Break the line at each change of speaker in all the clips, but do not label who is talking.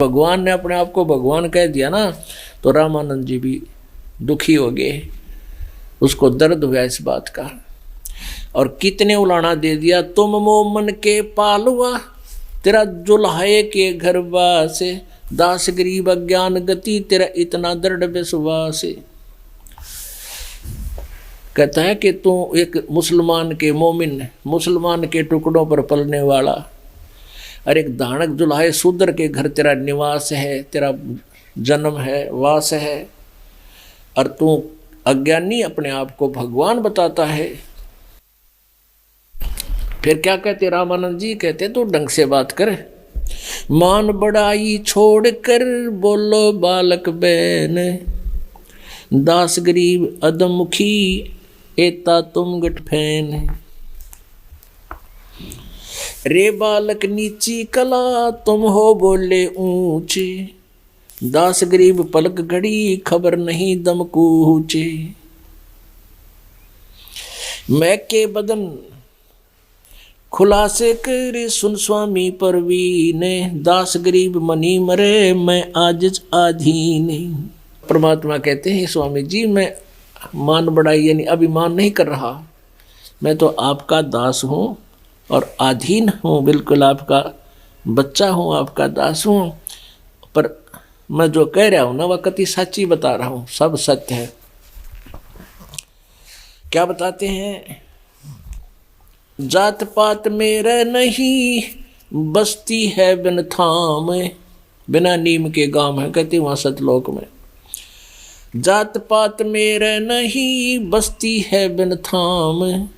भगवान ने अपने आप को भगवान कह दिया ना, तो रामानंद जी भी दुखी हो गए, उसको दर्द हुआ इस बात का। और कितने उलाना दे दिया, तुम मोमन के पालवा तेरा जुल्हाए के घर वासे, दास गरीब अज्ञान गति तेरा इतना दृढ़ विश्वास। कहता है कि तू एक मुसलमान के मोमिन, मुसलमान के टुकड़ों पर पलने वाला, और एक दानक जुल्हाए शूद्र के घर तेरा निवास है, तेरा जन्म है, वास है, और तू अज्ञानी अपने आप को भगवान बताता है। फिर क्या कहते रामानंद जी, कहते तू ढंग से बात कर, मान बड़ाई छोड़ कर बोलो बालक बैन, दास गरीब अदमुखी एता तुम गठफैन। रे बालक नीची कला तुम हो बोले ऊंचे, दास गरीब पलक घड़ी खबर नहीं दम कूचे। मैं के बदन खुलासे कर सुन स्वामी परवीन, दास गरीब मनी मरे मैं आजिज आधीन। परमात्मा कहते हैं स्वामी जी मैं मान बढ़ाई यानी अभिमान नहीं कर रहा, मैं तो आपका दास हूँ और अधीन हूँ, बिल्कुल आपका बच्चा हूँ, आपका दास हूँ। पर मैं जो कह रहा हूँ ना वह कति सच्ची बता रहा हूँ, सब सत्य है। क्या बताते हैं, जात पात मेरा नहीं बस्ती है बिन थाम, बिना नीम के गांव है, कहते वहाँ सतलोक में। जात पात मेरा नहीं बस्ती है बिन थाम,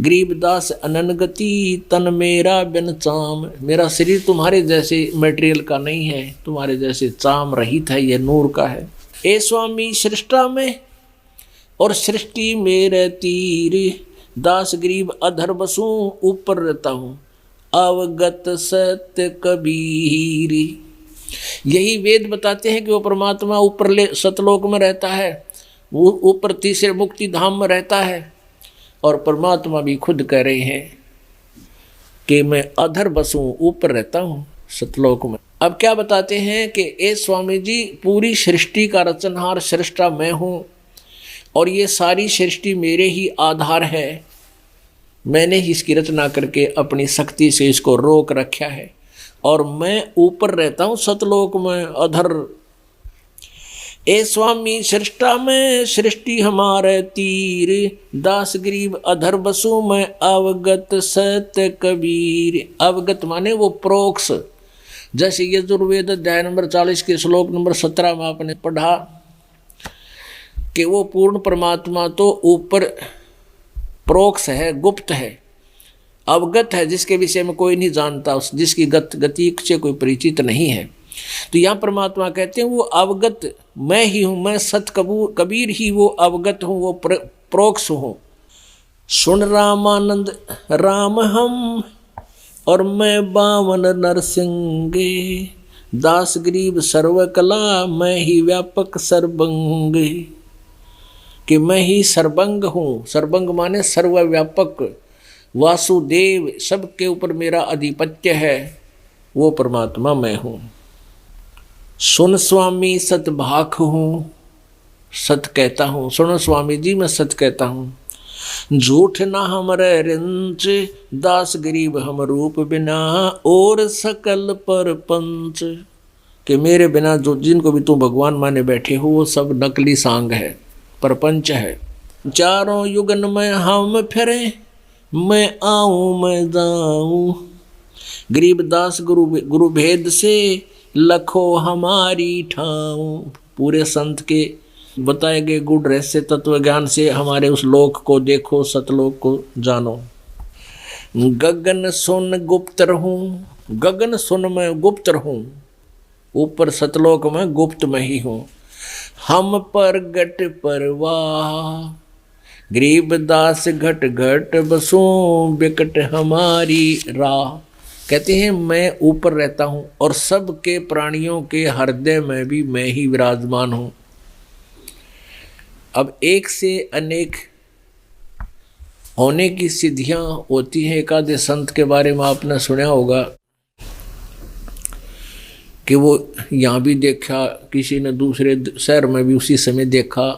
गरीबदास अनन गति तन मेरा बिन चाम। मेरा शरीर तुम्हारे जैसे मटेरियल का नहीं है, तुम्हारे जैसे चाम रहित है, ये नूर का है। ए स्वामी सृष्टा में और सृष्टि मेरे तीर, दास गरीब अधर बसूं ऊपर रहता हूँ, अवगत सत्य कबीर। यही वेद बताते हैं कि वो परमात्मा ऊपर सतलोक में रहता है, वो ऊपर तीसरे मुक्ति धाम में रहता है। और परमात्मा भी खुद कह रहे हैं कि मैं अधर बसूं ऊपर रहता हूँ सतलोक में। अब क्या बताते हैं कि ए स्वामी जी पूरी सृष्टि का रचनहार सृष्टा मैं हूँ, और ये सारी सृष्टि मेरे ही आधार है, मैंने ही इसकी रचना करके अपनी शक्ति से इसको रोक रखा है, और मैं ऊपर रहता हूँ सतलोक में अधर। ए स्वामी सृष्टा में सृष्टि हमारे तीर, दास गरीब अधर बसु मैं अवगत सत्य कबीर। अवगत माने वो प्रोक्ष, जैसे यजुर्वेद अध्याय नंबर 40 के श्लोक नंबर 17 में आपने पढ़ा कि वो पूर्ण परमात्मा तो ऊपर प्रोक्ष है, गुप्त है, अवगत है, जिसके विषय में कोई नहीं जानता, जिसकी गति से कोई परिचित नहीं है। तो यहाँ परमात्मा कहते हैं वो अवगत मैं ही हूँ, मैं सत कबीर ही वो अवगत हूँ, वो प्रोक्ष हूँ। सुन रामानंद राम हम और मैं बावन नरसिंगे, दास गरीब सर्वकला मैं ही व्यापक सर्वंग। कि मैं ही सर्वंग हूँ, सर्वंग माने सर्वव्यापक, वासुदेव सबके ऊपर मेरा आधिपत्य है, वो परमात्मा मैं हूँ। सुन स्वामी सतभाख हूँ, सत कहता हूँ, सुनो स्वामी जी मैं सच कहता हूँ। झूठ ना हमरे रिंच, दास गरीब हम रूप बिना और सकल पर पंच। कि मेरे बिना जो जिनको भी तुम भगवान माने बैठे हो वो सब नकली सांग है, परपंच है। चारों युगन में हम फिरे, मैं आऊँ मैं जाऊँ, गरीबदास गुरु भेद से लखो हमारी ठाऊँ। पूरे संत के बताए गए गुण रहस्य तत्व ज्ञान से हमारे उस लोक को देखो, सतलोक को जानो। गगन सुन गुप्त रहूँ, गगन सुन मैं गुप्त रहूँ, ऊपर सतलोक में गुप्त में ही हूँ। हम पर गट परवाह, गरीबदास घट घट बसूं बिकट हमारी राह। कहते हैं मैं ऊपर रहता हूँ और सबके प्राणियों के हृदय में भी मैं ही विराजमान हूँ। अब एक से अनेक होने की सिद्धियां होती हैं। एक आधे संत के बारे में आपने सुना होगा कि वो यहाँ भी देखा, किसी ने दूसरे शहर में भी उसी समय देखा।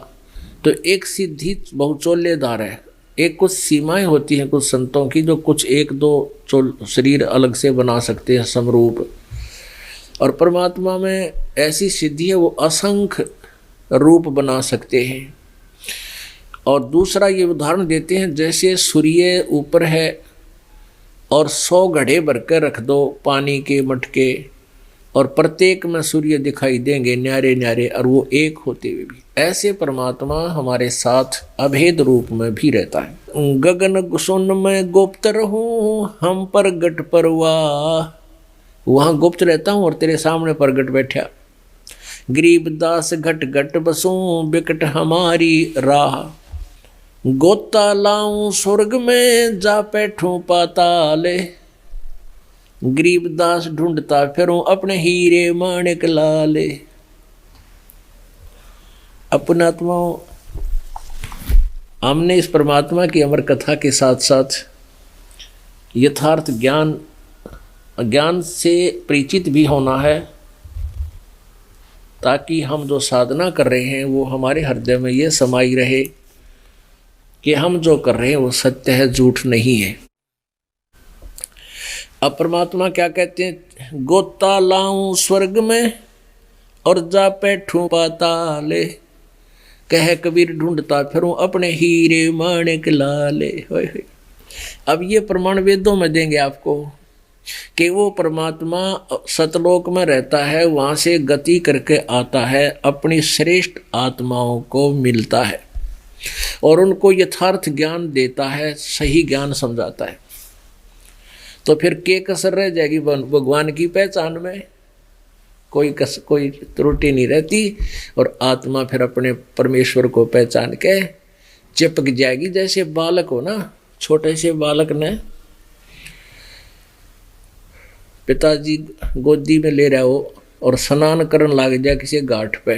तो एक सिद्धि बहुचोलेदार है। एक कुछ सीमाएं होती हैं कुछ संतों की, जो कुछ एक दो शरीर अलग से बना सकते हैं समरूप, और परमात्मा में ऐसी सिद्धि है वो असंख्य रूप बना सकते हैं। और दूसरा ये उदाहरण देते हैं, जैसे सूर्य ऊपर है और 100 घड़े भर कर रख दो पानी के मटके, और प्रत्येक में सूर्य दिखाई देंगे न्यारे न्यारे, और वो एक होते हुए भी। ऐसे परमात्मा हमारे साथ अभेद रूप में भी रहता है। गगन गुसुन में गुप्त रहूं हम प्रगट परवाह, वहाँ गुप्त रहता हूँ और तेरे सामने प्रगट बैठा। गरीबदास घट घट बसूं बिकट हमारी राह, गोता लाऊं स्वर्ग में जा बैठूं पाताले। गरीबदास ढूंढता फिरूं अपने हीरे माणिक लाले। अपनात्माओं, हमने इस परमात्मा की अमर कथा के साथ साथ यथार्थ ज्ञान से परिचित भी होना है, ताकि हम जो साधना कर रहे हैं वो हमारे हृदय में ये समाई रहे कि हम जो कर रहे हैं वो सत्य है, झूठ नहीं है। अब परमात्मा क्या कहते हैं, गोता लाऊं स्वर्ग में और जा बैठूं पाताले, कह कबीर ढूंढता फिरूं अपने हीरे माणिक लाले। अब ये प्रमाण वेदों में देंगे आपको कि वो परमात्मा सतलोक में रहता है, वहाँ से गति करके आता है, अपनी श्रेष्ठ आत्माओं को मिलता है और उनको यथार्थ ज्ञान देता है, सही ज्ञान समझाता है। तो फिर के कसर रह जाएगी भगवान की पहचान में, कोई त्रुटि नहीं रहती, और आत्मा फिर अपने परमेश्वर को पहचान के चिपक जाएगी। जैसे बालक हो ना, छोटे से बालक ने पिताजी गोदी में ले रहा हो और स्नान करने लग जाए किसी घाट पे,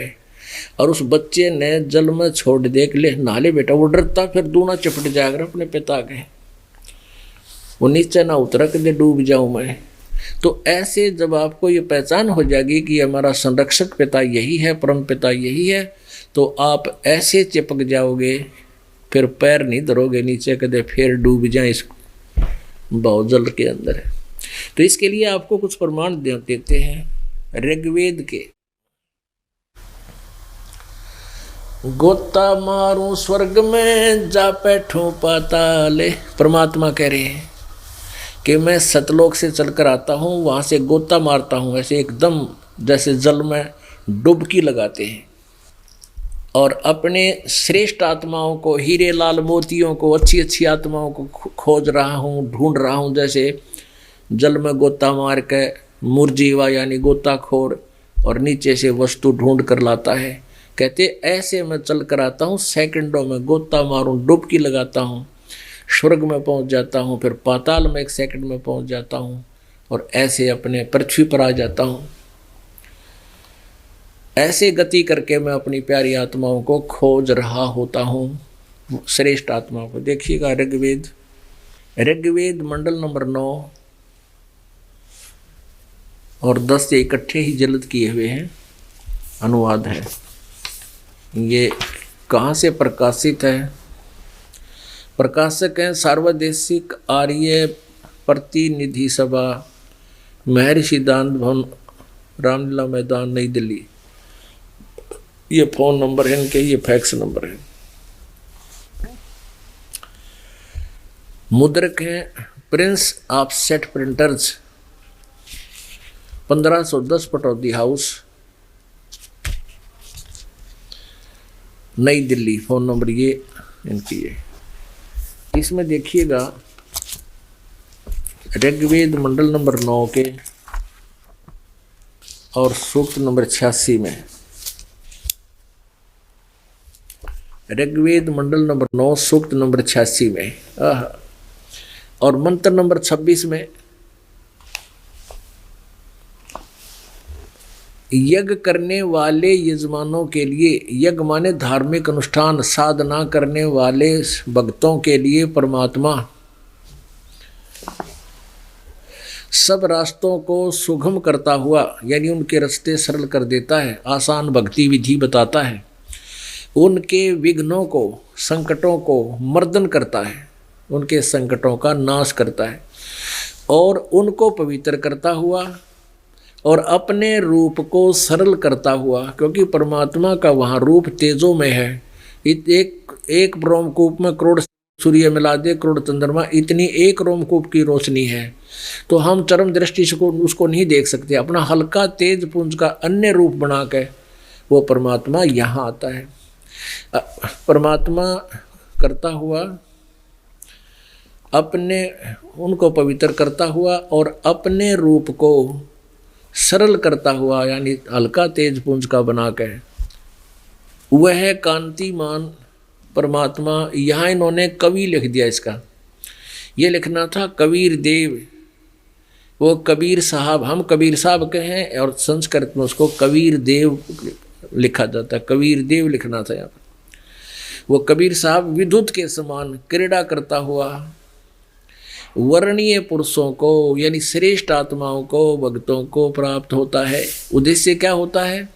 और उस बच्चे ने जल में छोड़ दे के ले नाले बेटा, वो डरता फिर दूना चिपट जाएगा अपने पिता के, वो नीचे ना उतर के डूब जाऊं मैं। तो ऐसे जब आपको ये पहचान हो जाएगी कि हमारा संरक्षक पिता यही है, परम पिता यही है, तो आप ऐसे चिपक जाओगे, फिर पैर नहीं धरोगे नीचे, कदे फिर डूब जाए इस बहुजल के अंदर। तो इसके लिए आपको कुछ प्रमाण देते हैं ऋग्वेद के। गोता मारूं स्वर्ग में जा बैठूं पाताले, परमात्मा कह रहे हैं कि मैं सतलोक से चलकर आता हूँ, वहाँ से गोता मारता हूँ, ऐसे एकदम जैसे जल में डुबकी लगाते हैं, और अपने श्रेष्ठ आत्माओं को, हीरे लाल मोतियों को, अच्छी अच्छी आत्माओं को खोज रहा हूँ, ढूंढ रहा हूँ। जैसे जल में गोता मार के मुरजीवा यानी गोताखोर और नीचे से वस्तु ढूंढ कर लाता है, कहते ऐसे मैं चल कर आता हूँ, सेकंडों में गोता मारूं, डुबकी लगाता हूँ, स्वर्ग में पहुँच जाता हूँ, फिर पाताल में 1 सेकंड में पहुँच जाता हूँ, और ऐसे अपने पृथ्वी पर आ जाता हूँ। ऐसे गति करके मैं अपनी प्यारी आत्माओं को खोज रहा होता हूँ, श्रेष्ठ आत्माओं को। देखिएगा ऋग्वेद मंडल नंबर 9 और 10 से इकट्ठे ही जल्द किए हुए हैं, अनुवाद है। ये कहाँ से प्रकाशित है? प्रकाशक हैं सार्वदेशिक आर्य प्रतिनिधि सभा, महर्षि दान भवन, रामलीला मैदान, नई दिल्ली। ये फ़ोन नंबर है इनके, ये फैक्स नंबर है। मुद्रक हैं Prince offset printers, 1510 Pataudi house, नई दिल्ली। फ़ोन नंबर ये इनकी है। इसमें देखिएगा ऋग्वेद मंडल नंबर 9 के और सूक्त नंबर 86 में, ऋग्वेद मंडल नंबर 9 सूक्त नंबर 86 में, और मंत्र नंबर 26 में, यज्ञ करने वाले यजमानों के लिए, यज्ञ माने धार्मिक अनुष्ठान, साधना करने वाले भक्तों के लिए परमात्मा सब रास्तों को सुगम करता हुआ, यानी उनके रास्ते सरल कर देता है, आसान भक्ति विधि बताता है, उनके विघ्नों को, संकटों को मर्दन करता है, उनके संकटों का नाश करता है, और उनको पवित्र करता हुआ और अपने रूप को सरल करता हुआ, क्योंकि परमात्मा का वहाँ रूप तेजों में है। एक रोमकूप में करोड़ सूर्य मिला दे, करोड़ चंद्रमा, इतनी एक रोमकूप की रोशनी है, तो हम चरम दृष्टि से उसको नहीं देख सकते। अपना हल्का तेज पुंज का अन्य रूप बना के वो परमात्मा यहाँ आता है। परमात्मा करता हुआ, अपने उनको पवित्र करता हुआ और अपने रूप को सरल करता हुआ, यानी हल्का तेज पुंज का बना के, वह कांतिमान परमात्मा। यहाँ इन्होंने कवि लिख दिया, इसका ये लिखना था कबीर देव, वो कबीर साहब, हम कबीर साहब के हैं और संस्कृत में उसको कबीर देव लिखा जाता है, कबीर देव लिखना था यहाँ पर। वो कबीर साहब विद्युत के समान क्रीड़ा करता हुआ वर्णीय पुरुषों को, यानी श्रेष्ठ आत्माओं को, भक्तों को प्राप्त होता है। उद्देश्य क्या होता है?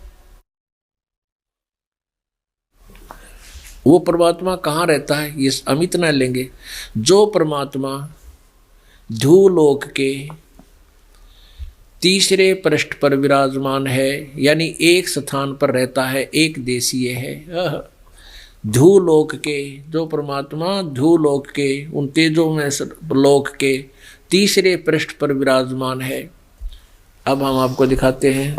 वो परमात्मा कहाँ रहता है, ये अमित न लेंगे। जो परमात्मा ध्रुवलोक के तीसरे पृष्ठ पर विराजमान है, यानी एक स्थान पर रहता है, एक देशीय है। ध्रुवलोक के, जो परमात्मा ध्रुवलोक के उन तेजों में लोक के तीसरे पृष्ठ पर विराजमान है। अब हम आपको दिखाते हैं।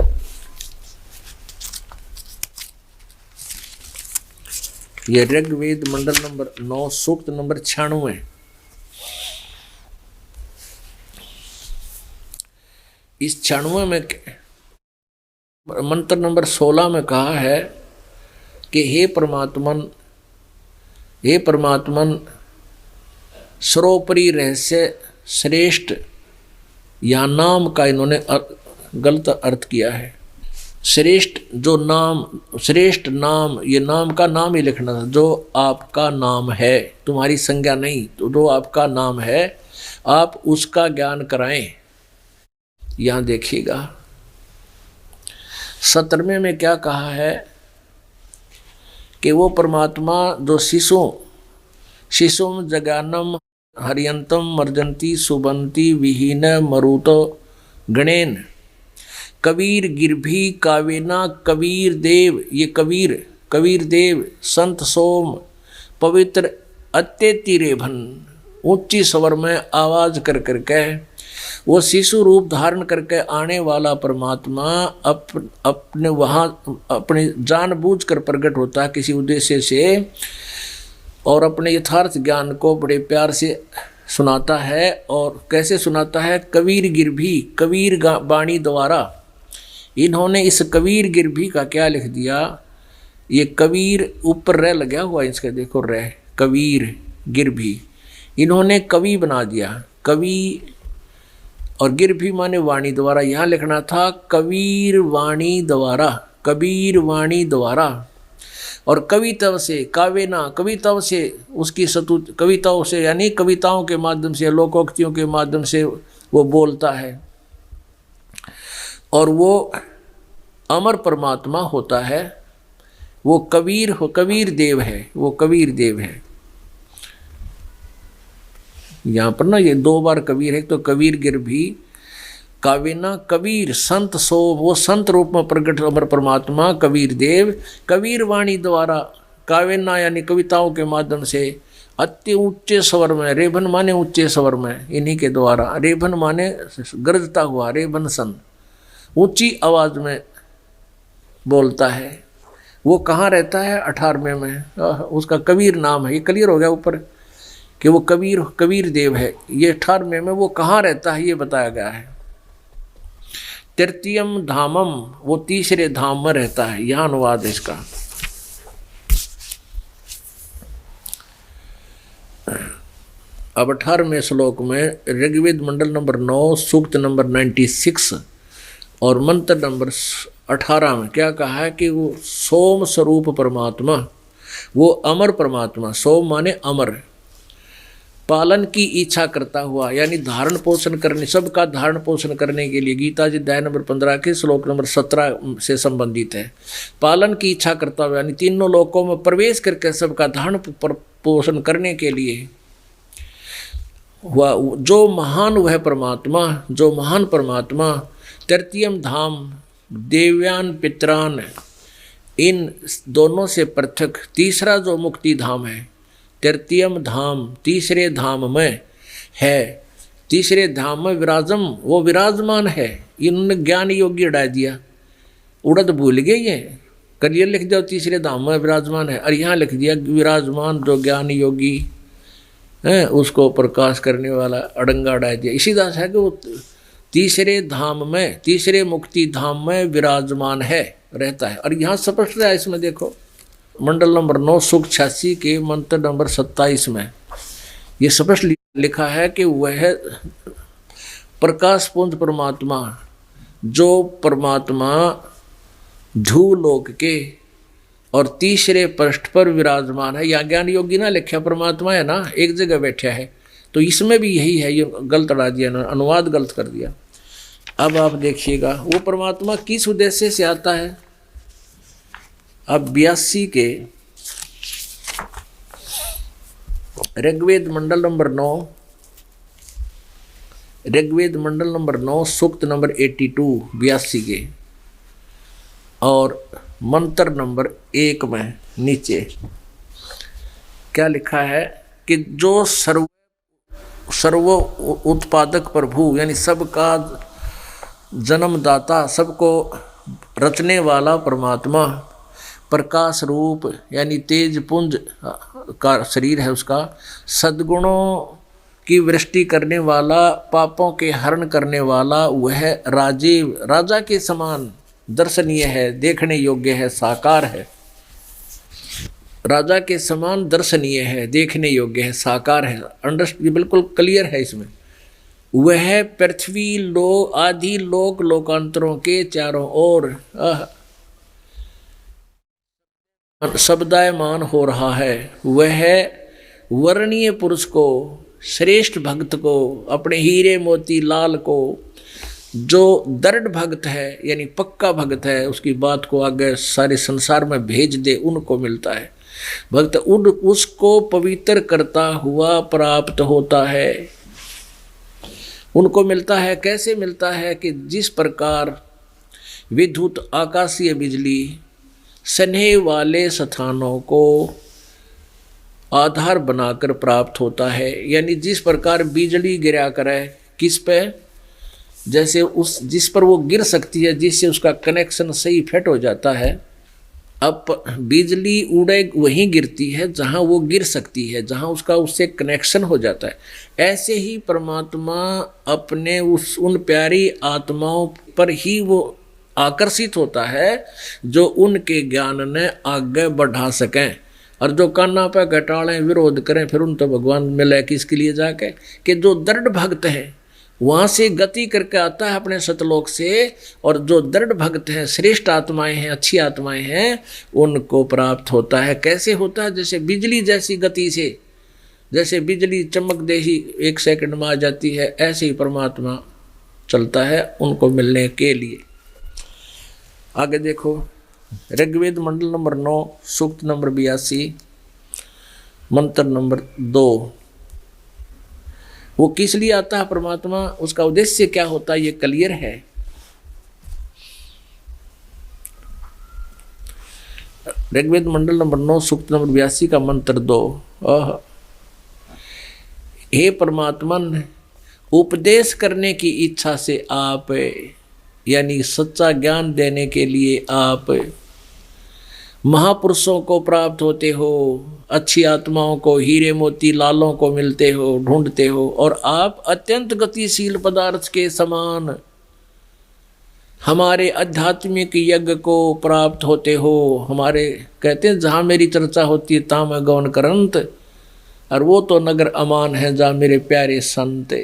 ये ऋग्वेद मंडल नंबर 9 सूक्त नंबर 96। इस 96 में मंत्र नंबर 16 में कहा है कि हे परमात्मन सर्वोपरि रहस्य श्रेष्ठ, या नाम का इन्होंने गलत अर्थ किया है। श्रेष्ठ जो नाम, श्रेष्ठ नाम, ये नाम का नाम ही लिखना था, जो आपका नाम है, तुम्हारी संज्ञा नहीं, तो जो आपका नाम है आप उसका ज्ञान कराएं। यहाँ देखिएगा 17वें में क्या कहा है कि वो परमात्मा जो शिशुम जगानम हरियंतम मर्जंती सुबंती विहीन मरुतो गणेन कबीर गिरभी कावेना कबीर देव। ये कबीर देव संत सोम पवित्र अत्यति रेभन, ऊंची स्वर में आवाज कर करके वो शिशु रूप धारण करके आने वाला परमात्मा अपने वहाँ अपने जानबूझ कर प्रकट होता है किसी उद्देश्य से, और अपने यथार्थ ज्ञान को बड़े प्यार से सुनाता है। और कैसे सुनाता है? कबीर गिरभी, कबीर बाणी द्वारा। इन्होंने इस कबीर गिरभी का क्या लिख दिया? ये कबीर ऊपर रह लगा हुआ इसका, देखो रह, कबीर गिरभी, इन्होंने कवि बना दिया। कवि और गिरभी माने वाणी द्वारा, यहाँ लिखना था कबीर वाणी द्वारा, कबीर वाणी द्वारा। और कविता से, कावेना कविताओं से, उसकी स्तुति कविताओं से, यानी कविताओं के माध्यम से, लोकोक्तियों के माध्यम से वो बोलता है। और वो अमर परमात्मा होता है, वो कबीर देव है, वो कबीर देव है। यहाँ पर ना ये 2 बार कबीर है, तो कबीर गिरभी कावेना कबीर संत सो, वो संत रूप में प्रकट अमर परमात्मा कबीर देव कबीर वाणी द्वारा, कावेना यानी कविताओं के माध्यम से, अति ऊंचे स्वर में, रेभन माने ऊंचे स्वर में, इन्हीं के द्वारा, रेभन माने गरजता हुआ, रेभन सन, ऊंची आवाज में बोलता है। वो कहाँ रहता है? 18वें में, उसका कबीर नाम है। ये क्लियर हो गया ऊपर कि वो कबीर देव है। ये 18वें में वो कहाँ रहता है ये बताया गया है। तृतीयम धामम, वो तीसरे धाम में रहता है, यह अनुवाद है इसका। अब 18वें श्लोक में ऋग्वेद मंडल नंबर 9 सूक्त नंबर 96 और मंत्र नंबर 18 में क्या कहा है कि वो सोम स्वरूप परमात्मा, वो अमर परमात्मा, सोम माने अमर, पालन की इच्छा करता हुआ, यानी धारण पोषण करने, सबका धारण पोषण करने के लिए। गीता जी अध्याय नंबर 15 के श्लोक नंबर 17 से संबंधित है। पालन की इच्छा करता हुआ यानी तीनों लोकों में प्रवेश करके सबका धारण पोषण करने के लिए वह जो महान परमात्मा तृतीयम धाम देव्यान पितरान, इन दोनों से पृथक तीसरा जो मुक्ति धाम है, तृतीयम धाम तीसरे धाम में है, तीसरे धाम में वो विराजमान है। इन्होंने ज्ञान योगी उड़ा दिया, उड़द भूल गए ये, करियर लिख दिया तीसरे धाम में विराजमान है, और यहाँ लिख दिया विराजमान जो ज्ञान योगी है उसको प्रकाश करने वाला अड़ंगा उड़ा दिया। इसी तरह है कि वो तीसरे धाम में, तीसरे मुक्ति धाम में विराजमान है, रहता है। और यहाँ स्पष्ट है, इसमें देखो मंडल नंबर 9 सूक्त 86 के मंत्र नंबर 27 में ये स्पष्ट लिखा है कि वह प्रकाश पुंज परमात्मा, जो परमात्मा ध्रुवलोक के और तीसरे पृष्ठ पर विराजमान है। या ज्ञान योगी ना लिखा परमात्मा है ना, एक जगह बैठा है, तो इसमें भी यही है। ये गलत अड़ा दिया ना, अनुवाद गलत कर दिया। अब आप देखिएगा वो परमात्मा किस उद्देश्य से आता है। अब 82 के ऋग्वेद मंडल नंबर 9 सूक्त नंबर 82 82 के और मंत्र नंबर 1 में नीचे क्या लिखा है कि जो सर्व उत्पादक प्रभु, यानी सबका जन्मदाता, सबको रचने वाला परमात्मा, प्रकाश रूप यानी तेज पुंज का शरीर है उसका, सद्गुणों की वृष्टि करने वाला, पापों के हरण करने वाला, वह राजा के समान दर्शनीय है, देखने योग्य है, साकार है। राजा के समान दर्शनीय है, देखने योग्य है, साकार है। अंडरस्टैंड बिल्कुल क्लियर है इसमें। वह पृथ्वी आदि लोकांतरों के चारों ओर शब्दायमान हो रहा है। वह वर्णीय पुरुष को, श्रेष्ठ भक्त को, अपने हीरे मोती लाल को, जो दृढ़ भक्त है यानी पक्का भक्त है, उसकी बात को आगे सारे संसार में भेज दे, उनको मिलता है। भक्त उसको पवित्र करता हुआ प्राप्त होता है, उनको मिलता है। कैसे मिलता है कि जिस प्रकार विद्युत आकाशीय बिजली स्नेह वाले स्थानों को आधार बनाकर प्राप्त होता है, यानी जिस प्रकार बिजली गिरा करे किस पे, जैसे उस जिस पर वो गिर सकती है, जिससे उसका कनेक्शन सही फिट हो जाता है। अब बिजली उड़े वहीं गिरती है जहाँ वो गिर सकती है, जहाँ उसका उससे कनेक्शन हो जाता है। ऐसे ही परमात्मा अपने उन प्यारी आत्माओं पर ही वो आकर्षित होता है जो उनके ज्ञान ने आगे बढ़ा सकें, और जो कान्ना पे घटाड़ें विरोध करें फिर उन तो भगवान मिले किसके लिए जाके, कि जो दृढ़ भक्त है वहाँ से गति करके आता है अपने सतलोक से, और जो दृढ़ भक्त हैं, श्रेष्ठ आत्माएं हैं, अच्छी आत्माएं हैं, उनको प्राप्त होता है। कैसे होता है? जैसे बिजली जैसी गति से, जैसे बिजली चमक दे ही 1 सेकंड में आ जाती है, ऐसे ही परमात्मा चलता है उनको मिलने के लिए। आगे देखो ऋग्वेद मंडल नंबर 9 सूक्त नंबर 82 मंत्र नंबर 2। वो किस लिए आता है परमात्मा, उसका उद्देश्य क्या होता है, ये क्लियर है। ऋग्वेद मंडल नंबर 9 सूक्त नंबर 82 का मंत्र 2। हे परमात्मन, उपदेश करने की इच्छा से आप, यानी सच्चा ज्ञान देने के लिए आप महापुरुषों को प्राप्त होते हो, अच्छी आत्माओं को, हीरे मोती लालों को मिलते हो, ढूंढते हो, और आप अत्यंत गतिशील पदार्थ के समान हमारे आध्यात्मिक यज्ञ को प्राप्त होते हो। हमारे कहते हैं जहाँ मेरी चर्चा होती है ता मैं गौन करंत, और वो तो नगर अमान है जहाँ मेरे प्यारे संत।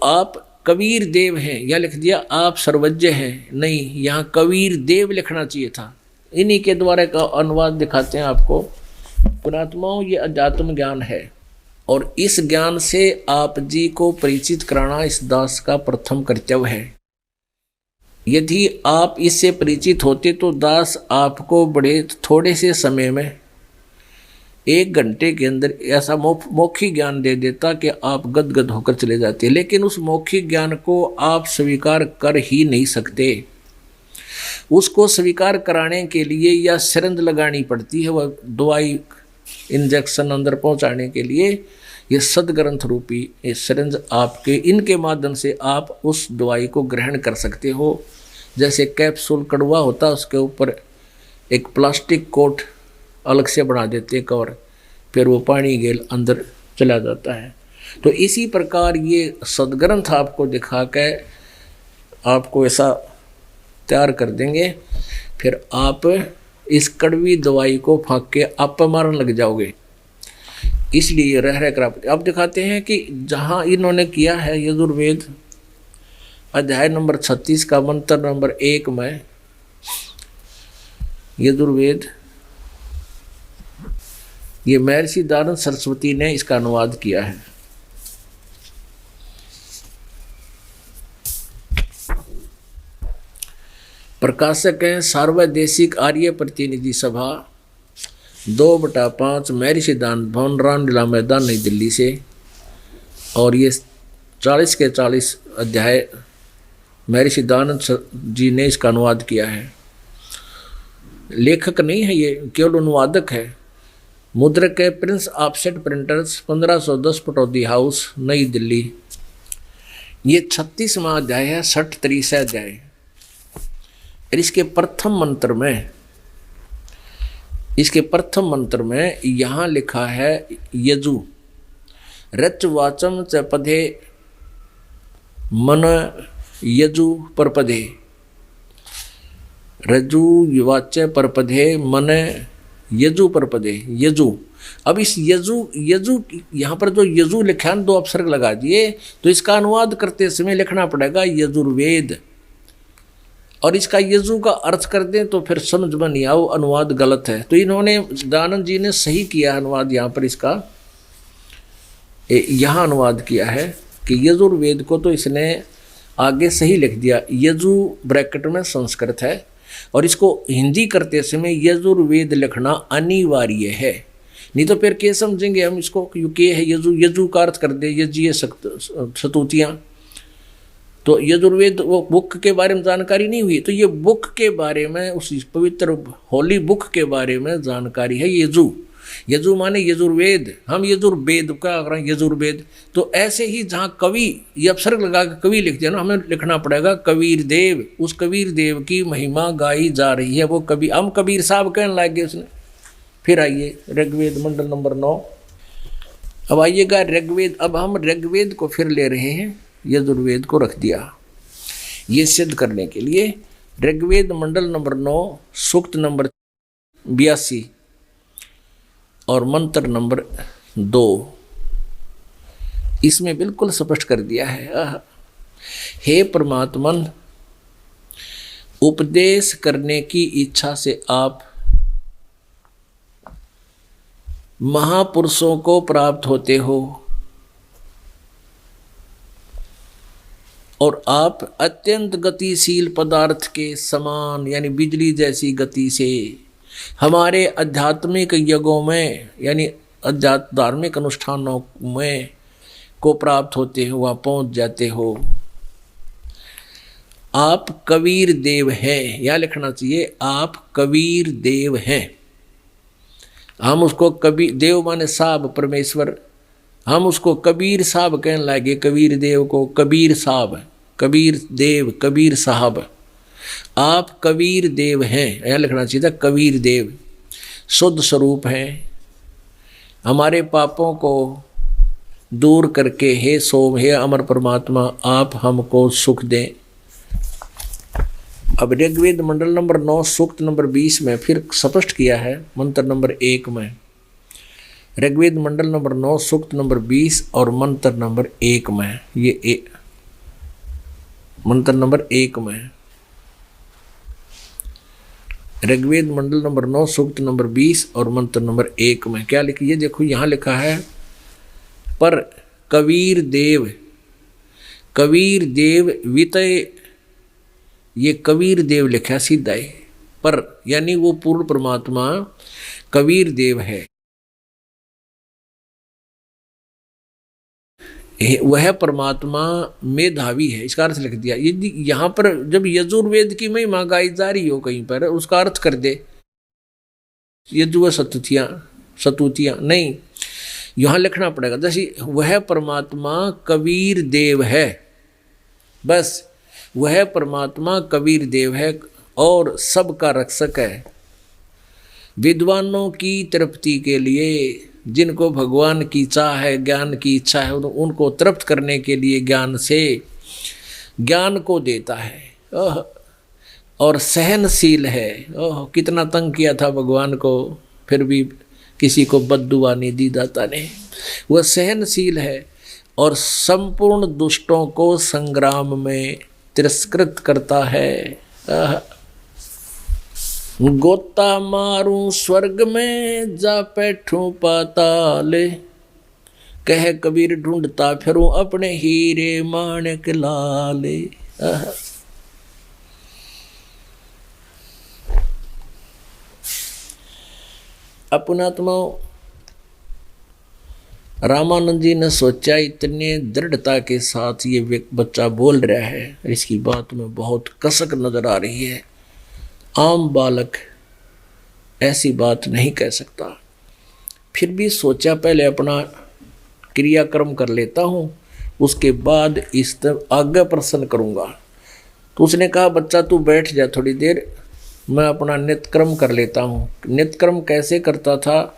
आप कबीर देव हैं, या लिख दिया आप सर्वज्ञ हैं, नहीं, यहाँ कबीर देव लिखना चाहिए था। इन्हीं के द्वारा का अनुवाद दिखाते हैं आपको पुणात्माओं, ये अध्यात्म ज्ञान है और इस ज्ञान से आप जी को परिचित कराना इस दास का प्रथम कर्तव्य है। यदि आप इससे परिचित होते तो दास आपको बड़े थोड़े से समय में 1 घंटे के अंदर ऐसा मौखिक ज्ञान दे देता कि आप गदगद होकर चले जाते। लेकिन उस मौखिक ज्ञान को आप स्वीकार कर ही नहीं सकते। उसको स्वीकार कराने के लिए या सिरंज लगानी पड़ती है, वह दवाई इंजेक्शन अंदर पहुंचाने के लिए ये सदग्रंथ रूपी ये सिरंज आपके इनके माध्यम से आप उस दवाई को ग्रहण कर सकते हो। जैसे कैप्सूल कड़वा होता है, उसके ऊपर एक प्लास्टिक कोट अलग से बना देते कवर, फिर वो पानी गेल अंदर चला जाता है। तो इसी प्रकार ये सदग्रंथ आपको दिखा के आपको ऐसा तैयार कर देंगे, फिर आप इस कड़वी दवाई को फाँक के आप मारने लग जाओगे। इसलिए रह कर आप दिखाते हैं कि जहाँ इन्होंने किया है यजुर्वेद अध्याय नंबर 36 का मंत्र नंबर 1 में, यजुर्वेद ये महर्षि दयानंद सरस्वती ने इसका अनुवाद किया है। प्रकाशक हैं सार्वदेशिक आर्य प्रतिनिधि सभा 2/5 महर्षि दयानंद भवन रामलीला मैदान नई दिल्ली से। और ये 40 के 40 अध्याय महर्षि दयानंद जी ने इसका अनुवाद किया है। लेखक नहीं है ये, केवल अनुवादक है। मुद्रक है Prince offset printers 1510 Pataudi house नई दिल्ली। ये 36वां अध्याय है, 60 अध्याय। इसके प्रथम मंत्र में यहाँ लिखा है यजु रच वाचम च पदे मन यजु परपदे, रजु वाच्य परपदे मन यजु परपदे, यजु। अब इस यजु यहाँ पर जो यजु लिखा है 2 अपसर्ग लगा दिए, तो इसका अनुवाद करते समय लिखना पड़ेगा यजुर्वेद। और इसका यजु का अर्थ कर दें तो फिर समझ में नहीं आओ, अनुवाद गलत है। तो इन्होंने दयानंद जी ने सही किया अनुवाद, यहाँ पर इसका यहाँ अनुवाद किया है कि यजुर्वेद को तो इसने आगे सही लिख दिया, यजु ब्रैकेट में संस्कृत है, और इसको हिंदी करते समय यजुर्वेद लिखना अनिवार्य है। नहीं तो फिर क्या समझेंगे हम इसको कि है यजु का अर्थ कर दे यजीय सतूतियाँ। तो यजुर्वेद वो बुक के बारे में जानकारी नहीं हुई, तो ये बुक के बारे में उस पवित्र होली बुक के बारे में जानकारी है। यजु माने यजुर्वेद, हम यजुर्वेद का कर यजुर्वेद। तो ऐसे ही जहाँ कवि ये अपसर्ग लगा के कवि लिख दिया ना, हमें लिखना पड़ेगा कबीर देव। उस कबीर देव की महिमा गाई जा रही है, वो कबीर हम कबीर साहब कहने लगे उसने। फिर आइए ऋग्वेद मंडल नंबर 9। अब आइएगा ऋग्वेद। अब हम ऋग्वेद को फिर ले रहे हैं, यजुर्वेद को रख दिया ये सिद्ध करने के लिए। ऋग्वेद मंडल नंबर 9 सूक्त नंबर 82 और मंत्र नंबर 2, इसमें बिल्कुल स्पष्ट कर दिया है। हे परमात्मन, उपदेश करने की इच्छा से आप महापुरुषों को प्राप्त होते हो और आप अत्यंत गतिशील पदार्थ के समान यानी बिजली जैसी गति से हमारे आध्यात्मिक यज्ञों में यानी धार्मिक अनुष्ठानों में को प्राप्त होते हो, वहाँ पहुँच जाते हो। आप कबीर देव हैं, यहाँ लिखना चाहिए आप कबीर देव हैं। हम उसको कबीर देव माने साहब परमेश्वर, हम उसको कबीर साहब कहने लगे। कबीर देव को कबीर साहब, कबीर देव, कबीर साहब। आप कबीर देव हैं, यहाँ लिखना चाहिए था कबीर देव। शुद्ध स्वरूप हैं, हमारे पापों को दूर करके हे सोम, हे अमर परमात्मा, आप हमको सुख दें। अब ऋग्वेद मंडल नंबर 9 सूक्त नंबर 20 में फिर स्पष्ट किया है मंत्र नंबर 1 में। ऋग्वेद मंडल नंबर 9 सूक्त नंबर 20 और मंत्र नंबर 1 में, ये मंत्र नंबर 1 में ऋग्वेद मंडल नंबर 9 सूक्त नंबर 20 और मंत्र नंबर 1 में क्या लिखी, ये देखो यहाँ लिखा है, पर कबीर देव वितय, ये कबीर देव लिखा सीधा है, पर यानी वो पूर्ण परमात्मा कबीर देव है, वह परमात्मा मेधावी है, इसका अर्थ लिख दिया। यदि यहाँ पर जब यजुर्वेद की महिमा गाई जा रही हो कहीं पर, उसका अर्थ कर दे यजुव सतुतियाँ नहीं, यहाँ लिखना पड़ेगा। जैसे वह परमात्मा कबीर देव है, बस वह परमात्मा कबीर देव है और सबका रक्षक है। विद्वानों की तृप्ति के लिए, जिनको भगवान की चाह है, ज्ञान की इच्छा है, उनको तृप्त करने के लिए ज्ञान से ज्ञान को देता है। और सहनशील है। कितना तंग किया था भगवान को, फिर भी किसी को बद्दुआ नहीं दी दाता ने। वह सहनशील है और संपूर्ण दुष्टों को संग्राम में तिरस्कृत करता है। गोता मारूं स्वर्ग में जा बैठूं पाताले, कह कबीर ढूंढता फिरूं अपने हीरे माणिक लाले। अपनात्मा रामानंद जी ने सोचा, इतने दृढ़ता के साथ ये बच्चा बोल रहा है, इसकी बात में बहुत कसक नजर आ रही है। आम बालक ऐसी बात नहीं कह सकता। फिर भी सोचा पहले अपना क्रियाक्रम कर लेता हूँ, उसके बाद इस तरह आगे प्रश्न करूँगा। तो उसने कहा, बच्चा तू बैठ जा थोड़ी देर, मैं अपना नित्यक्रम कर लेता हूँ। नित्यक्रम कैसे करता था?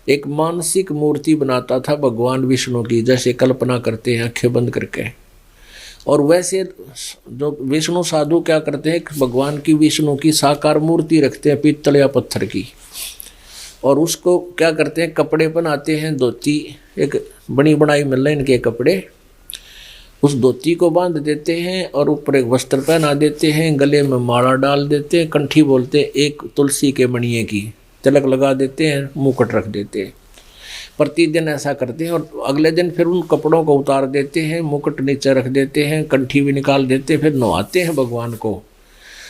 एक मानसिक मूर्ति बनाता था भगवान विष्णु की, जैसे कल्पना करते हैं आँखें बंद करके। और वैसे जो विष्णु साधु क्या करते हैं, भगवान की विष्णु की साकार मूर्ति रखते हैं पीतल या पत्थर की, और उसको क्या करते हैं, कपड़े बनाते हैं, धोती एक बनी बनाई मिल रहे इनके कपड़े, उस धोती को बांध देते हैं और ऊपर एक वस्त्र पहना देते हैं, गले में माला डाल देते हैं, कंठी बोलते हैं एक तुलसी के मणिये की, तिलक लगा देते हैं, मुकुट रख देते हैं। प्रतिदिन ऐसा करते हैं और अगले दिन फिर उन कपड़ों को उतार देते हैं, मुकुट नीचे रख देते हैं, कंठी भी निकाल देते हैं, फिर नहाते हैं भगवान को,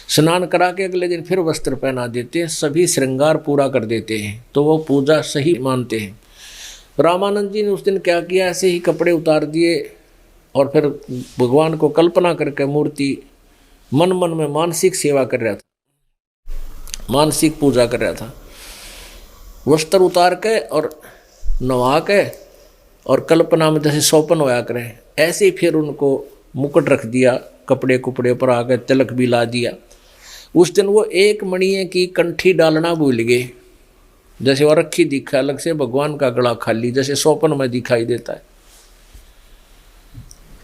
स्नान करा के अगले दिन फिर वस्त्र पहना देते हैं, सभी श्रृंगार पूरा कर देते हैं, तो वो पूजा सही मानते हैं। रामानंद जी ने उस दिन क्या किया, ऐसे ही कपड़े उतार दिए और फिर भगवान को कल्पना करके मूर्ति मन मन में मानसिक सेवा कर रहा था, मानसिक पूजा कर रहा था। वस्त्र उतार के और नवा के और कल्पना में जैसे सौपन होया करें, ऐसे ही फिर उनको मुकुट रख दिया, कपड़े कुपड़े पर आके तिलक भी ला दिया। उस दिन वो एक मणिये की कंठी डालना भूल गए, जैसे वो रखी दिखा अलग से, भगवान का गला खाली जैसे सौपन में दिखाई देता है।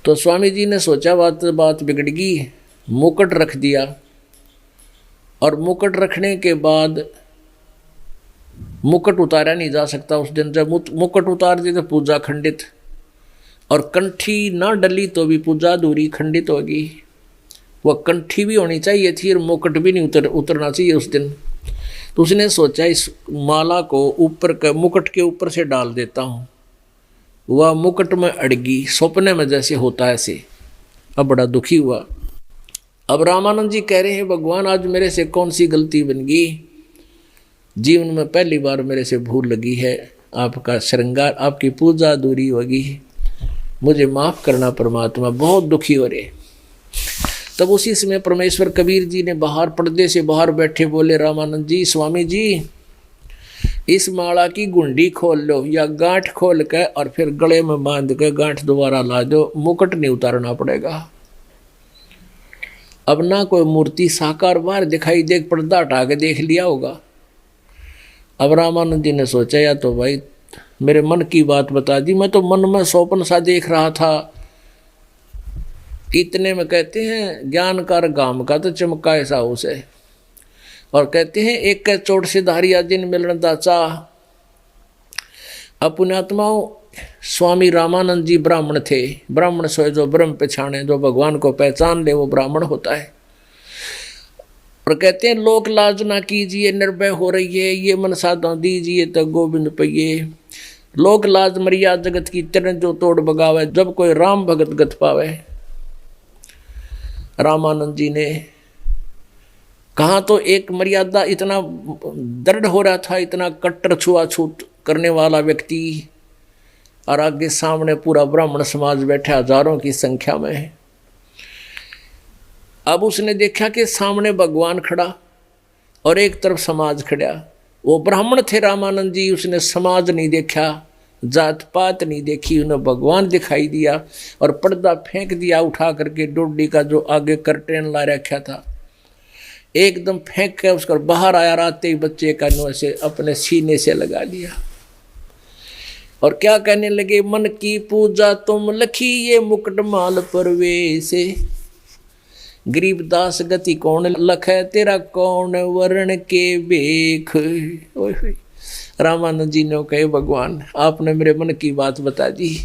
तो स्वामी जी ने सोचा बात बिगड़ गई, मुकुट रख दिया, और मुकुट रखने के बाद मुकुट उतारा नहीं जा सकता उस दिन। जब मुकुट उतार दिए तो पूजा खंडित, और कंठी ना डली तो भी पूजा अधूरी खंडित होगी। वह कंठी भी होनी चाहिए थी और मुकुट भी नहीं उतरना चाहिए उस दिन। तो उसने सोचा इस माला को ऊपर का मुकुट के ऊपर से डाल देता हूँ, वह मुकुट में अड़गी, सपने में जैसे होता है ऐसे। अब बड़ा दुखी हुआ। अब रामानंद जी कह रहे हैं, भगवान आज मेरे से कौन सी गलती बन गई, जीवन में पहली बार मेरे से भूल लगी है, आपका श्रृंगार आपकी पूजा अधूरी होगी, मुझे माफ़ करना परमात्मा। बहुत दुखी हो रहे। तब उसी समय परमेश्वर कबीर जी ने बाहर पर्दे से बाहर बैठे बोले, रामानंद जी, स्वामी जी, इस माला की गुंडी खोल लो या गांठ खोल के और फिर गले में बांध के गांठ दोबारा ला दो, मुकुट नहीं उतारना पड़ेगा। अब ना कोई मूर्ति साकार बाहर दिखाई दे, पर्दा हटा के देख लिया होगा। अब रामानंद जी ने सोचा, या तो भाई मेरे मन की बात बता दी, मैं तो मन में सौपन सा देख रहा था। इतने में कहते हैं, ज्ञान का गाम का तो चमका ऐसा उसे, और कहते हैं एक के चोट से धारिया जिन मिलन दाचा। अपनात्माओं, स्वामी रामानंद जी ब्राह्मण थे। ब्राह्मण, सोए जो ब्रह्म पहचाने, जो भगवान को पहचान ले वो ब्राह्मण होता है। और कहते हैं लोक लाज ना कीजिए, निर्भय हो रही है ये मन साधा दीजिए तो गोविंद पइये। लोक लाज मर्यादा जगत की चरण जो तोड़ बगावे, जब कोई राम भगत गत पावे। रामानंद जी ने कहा तो एक मर्यादा इतना दृढ़ हो रहा था, इतना कट्टर छुआछूत करने वाला व्यक्ति, और आगे सामने पूरा ब्राह्मण समाज बैठा हजारों की संख्या में। अब उसने देखा कि सामने भगवान खड़ा और एक तरफ समाज खड़ा। वो ब्राह्मण थे रामानंद जी, उसने समाज नहीं देखा, जात पात नहीं देखी, उन्हें भगवान दिखाई दिया और पर्दा फेंक दिया उठा करके। डोडी का जो आगे कर्टेन ला रखा था एकदम फेंक के उसका बाहर आया, आते ही बच्चे का नो से अपने सीने से लगा लिया और क्या कहने लगे, मन की पूजा तुम लखी ये मुकुट माल परवेसे, गरीबदास गति कौन लख है तेरा कौन वर्ण के बेख। रामानंद जी ने कहे भगवान आपने मेरे मन की बात बता दी,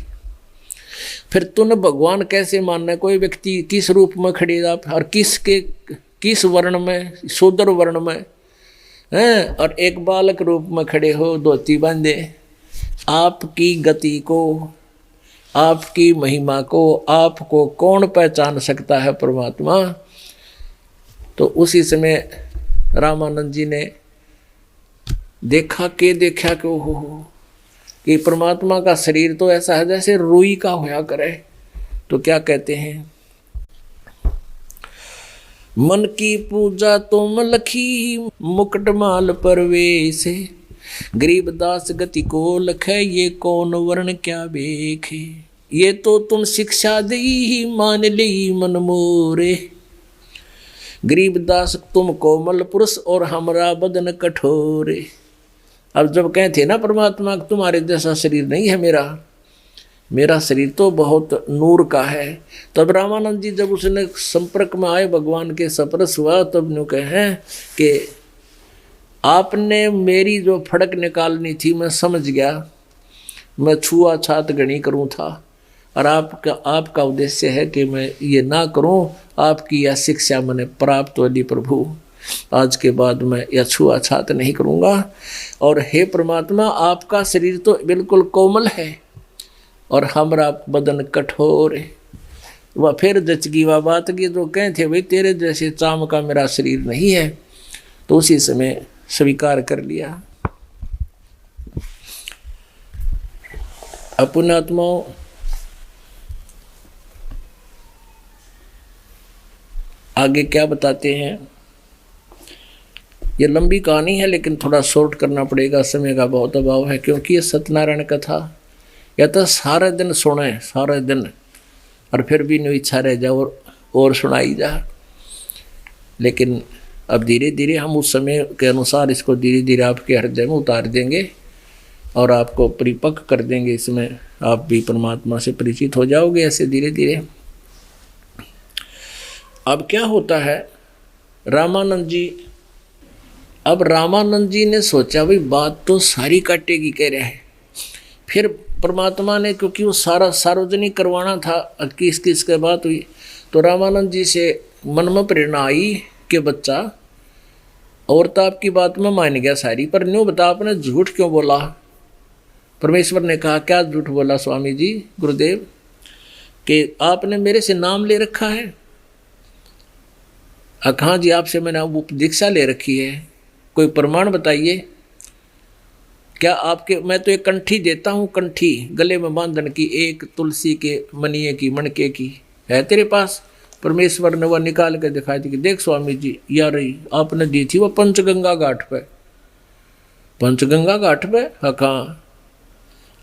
फिर तूने भगवान कैसे मानना है? कोई व्यक्ति किस रूप में खड़े आप और किस वर्ण में, शूद्र वर्ण में हैं, और एक बालक रूप में खड़े हो धोती बांधे। आपकी गति को, आपकी महिमा को, आपको कौन पहचान सकता है परमात्मा? तो उसी समय रामानंद जी ने देखा कि परमात्मा का शरीर तो ऐसा है जैसे रुई का होया करे। तो क्या कहते हैं, मन की पूजा तुम लखी मुकुट माल परवेसे, गरीबदास गति को लखे ये कौन वर्ण क्या बेखे, ये तो तुम शिक्षा दी ही मान ली मन मोरे, गरीबदास तुम कोमल पुरुष और हमरा बदन कठोरे। अब जब कहते ना परमात्मा तुम्हारे जैसा शरीर नहीं है मेरा शरीर तो बहुत नूर का है। तब रामानंद जी जब उसने संपर्क में आए, भगवान के सपरस हुआ, तब न्यू कहे कि आपने मेरी जो फड़क निकालनी थी मैं समझ गया, मैं छुआ छात गणी करूं था, और आपका उद्देश्य है कि मैं ये ना करूं। आपकी यह शिक्षा मैंने प्राप्त वाली प्रभु, आज के बाद मैं यह छुआ छात नहीं करूंगा। और हे परमात्मा आपका शरीर तो बिल्कुल कोमल है और हमारा बदन कठोर है। वह फिर जचगी वह बात की जो कहे थे भाई तेरे जैसे चाम का मेरा शरीर नहीं है, तो उसी समय स्वीकार कर लिया। अपने आत्माओं आगे क्या बताते हैं, ये लंबी कहानी है लेकिन थोड़ा शॉर्ट करना पड़ेगा, समय का बहुत अभाव है, क्योंकि ये सत्यनारायण कथा या तो सारे दिन सुने सारे दिन और फिर भी नहीं इच्छा रह जा और सुनाई जा। लेकिन अब धीरे धीरे हम उस समय के अनुसार इसको धीरे धीरे आपके हृदय में उतार देंगे और आपको परिपक्व कर देंगे। इसमें आप भी परमात्मा से परिचित हो जाओगे ऐसे धीरे धीरे। अब क्या होता है, रामानंद जी ने सोचा भाई बात तो सारी काटेगी कह रहे हैं। फिर परमात्मा ने, क्योंकि वो सारा सार्वजनिक करवाना था, किस के बात हुई, तो रामानंद जी से मन में प्रेरणा आई कि बच्चा और तो आपकी बात में मान गया सारी, पर न्यू बता आपने झूठ क्यों बोला? परमेश्वर ने कहा क्या झूठ बोला स्वामी जी गुरुदेव? कि आपने मेरे से नाम ले रखा है। हाँ जी आपसे मैंने दीक्षा ले रखी है, कोई प्रमाण बताइए। क्या आपके, मैं तो एक कंठी देता हूँ, कंठी गले में बांधन की, एक तुलसी के मनिए की मणके की, है तेरे पास? परमेश्वर ने वह निकाल के दिखाई थी कि देख स्वामी जी यार आपने दी थी वो पंचगंगा घाट पे। पंचगंगा घाट पे? हाँ।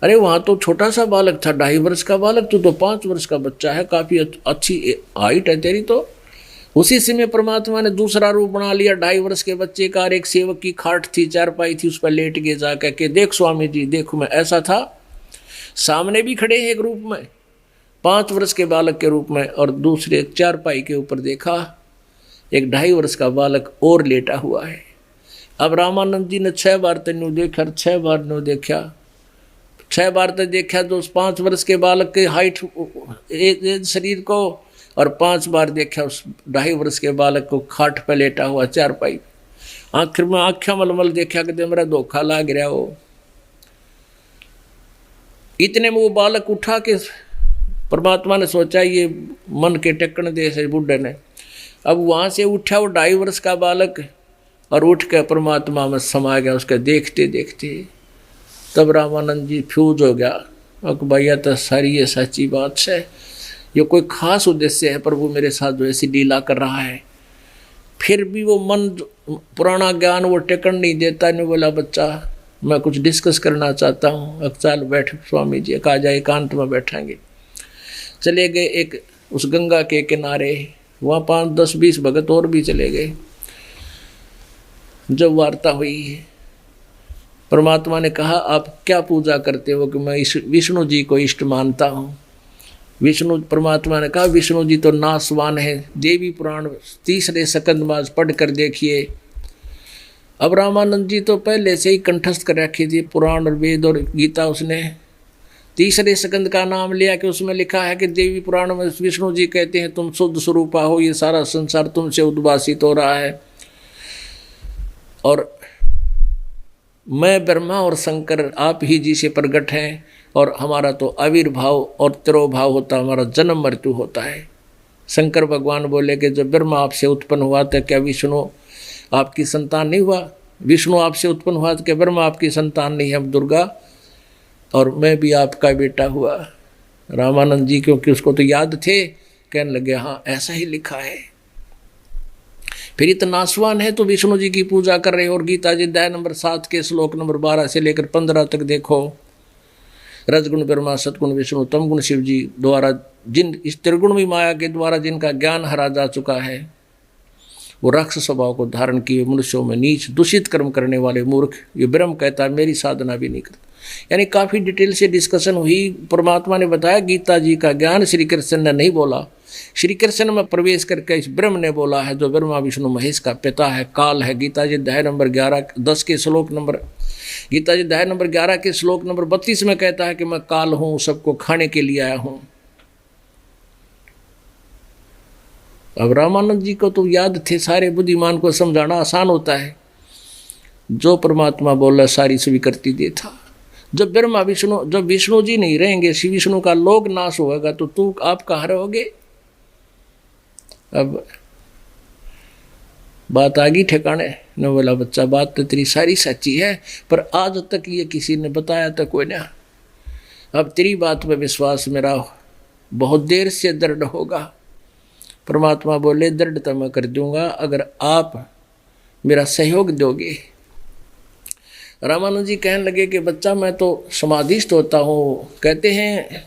अरे वहाँ तो छोटा सा बालक था, 2.5 वर्ष का बालक, तू तो 5 वर्ष का बच्चा है, काफ़ी अच्छी हाइट है तेरी तो। उसी समय परमात्मा ने दूसरा रूप बना लिया 2.5 वर्ष के बच्चे का। एक सेवक की खाट थी, चारपाई थी, उस पर लेट के जा के देख स्वामी जी देखो मैं ऐसा था। सामने भी खड़े हैं एक रूप में 5 वर्ष के बालक के रूप में, और दूसरे चारपाई के ऊपर देखा एक 2.5 वर्ष का बालक और लेटा हुआ है। अब रामानंद जी ने 6 बार तन्यू देखा, 6 बार न्यू देखा, 6 बार तक देखा तो उस 5 वर्ष के बालक के हाइट शरीर को और 5 बार देखा उस 2.5 वर्ष के बालक को खाट पर लेटा हुआ चारपाई, आखिर में आँखें मलमल देखा कि मेरा धोखा लाग रहा हो। इतने में वो बालक उठा के परमात्मा ने सोचा ये मन के टेकन दे से बुढ़े ने। अब वहाँ से उठा वो 2.5 वर्ष का बालक और उठ कर परमात्मा में समा गया। उसके देखते देखते तब रामानंद जी फ्यूज हो गया। अब भैया तो सारी ये सच्ची बात है, ये कोई खास उद्देश्य है प्रभु मेरे साथ जो ऐसी लीला कर रहा है। फिर भी वो मन पुराना ज्ञान वो टेकन नहीं देता। नहीं बोला बच्चा मैं कुछ डिस्कस करना चाहता हूँ। अब चल बैठ स्वामी जी, कहा जाए एकांत में बैठेंगे। चले गए एक उस गंगा के किनारे, वहाँ 5, 10, 20 भगत और भी चले गए। जब वार्ता हुई परमात्मा ने कहा आप क्या पूजा करते हो? कि मैं विष्णु जी को इष्ट मानता हूँ। विष्णु परमात्मा ने कहा विष्णु जी तो नासवान है। देवी पुराण 3रे स्कंद में पढ़ कर देखिए। अब रामानंद जी तो पहले से ही कंठस्थ कर रखी थी पुराण और वेद और गीता। उसने 3रे स्कंद का नाम लिया कि उसमें लिखा है कि देवी पुराण में विष्णु जी कहते हैं तुम शुद्ध स्वरूपा हो, ये सारा संसार तुमसे उद्भासित हो रहा है और मैं ब्रह्मा और शंकर आप ही जी से प्रकट हैं और हमारा तो आविर्भाव और तिरोभाव होता, हमारा जन्म मृत्यु होता है। शंकर भगवान बोले कि जब ब्रह्मा आपसे उत्पन्न हुआ तो क्या विष्णु आपकी संतान नहीं हुआ? विष्णु आपसे उत्पन्न हुआ तो क्या ब्रह्मा आपकी संतान नहीं है? अब दुर्गा और मैं भी आपका बेटा हुआ। रामानंद जी क्योंकि उसको तो याद थे, कहने लगे हाँ ऐसा ही लिखा है। फिर इतना नासवान है तो विष्णु जी की पूजा कर रहे हो। और गीता जी अध्याय नंबर 7 के श्लोक नंबर 12 से लेकर 15 तक देखो। रजगुण ब्रह्मा, सतगुण विष्णु, तमगुण शिव जी द्वारा जिन इस त्रिगुणमयी माया के द्वारा जिनका ज्ञान हरा जा चुका है, वो राक्षस स्वभाव को धारण किए मनुष्यों में नीच दूषित कर्म करने वाले मूर्ख, ये ब्रह्म कहता है मेरी साधना भी नहीं करता। यानी काफ़ी डिटेल से डिस्कशन हुई। परमात्मा ने बताया गीता जी का ज्ञान श्री कृष्ण ने नहीं बोला, श्री कृष्ण में प्रवेश करके इस ब्रह्म ने बोला है जो ब्रह्मा विष्णु महेश का पिता है, काल है। गीता जी अध्याय नंबर 10 के श्लोक नंबर गीता जी अध्याय नंबर 11 के श्लोक नंबर 32 में कहता है कि मैं काल हूं, सबको खाने के लिए आया हूं। अब रामानंद जी को तो याद थे, सारे बुद्धिमान को समझाना आसान होता है। जो परमात्मा बोला सारी स्वीकृति दे था। जब ब्रह्मा विष्णु जब विष्णु जी नहीं रहेंगे, श्री विष्णु का लोक नाश होगा तो तू आप कहाँ रहोगे? अब बात आ गई ठिकाने ने। बोला बच्चा बात तो तेरी सारी सच्ची है, पर आज तक ये किसी ने बताया तो कोई ना। अब तेरी बात में विश्वास मेरा बहुत देर से दृढ़ होगा। परमात्मा बोले दृढ़ तो मैं कर दूंगा अगर आप मेरा सहयोग दोगे। रामानंद जी कहने लगे कि बच्चा मैं तो समाधिस्थ होता हूँ। कहते हैं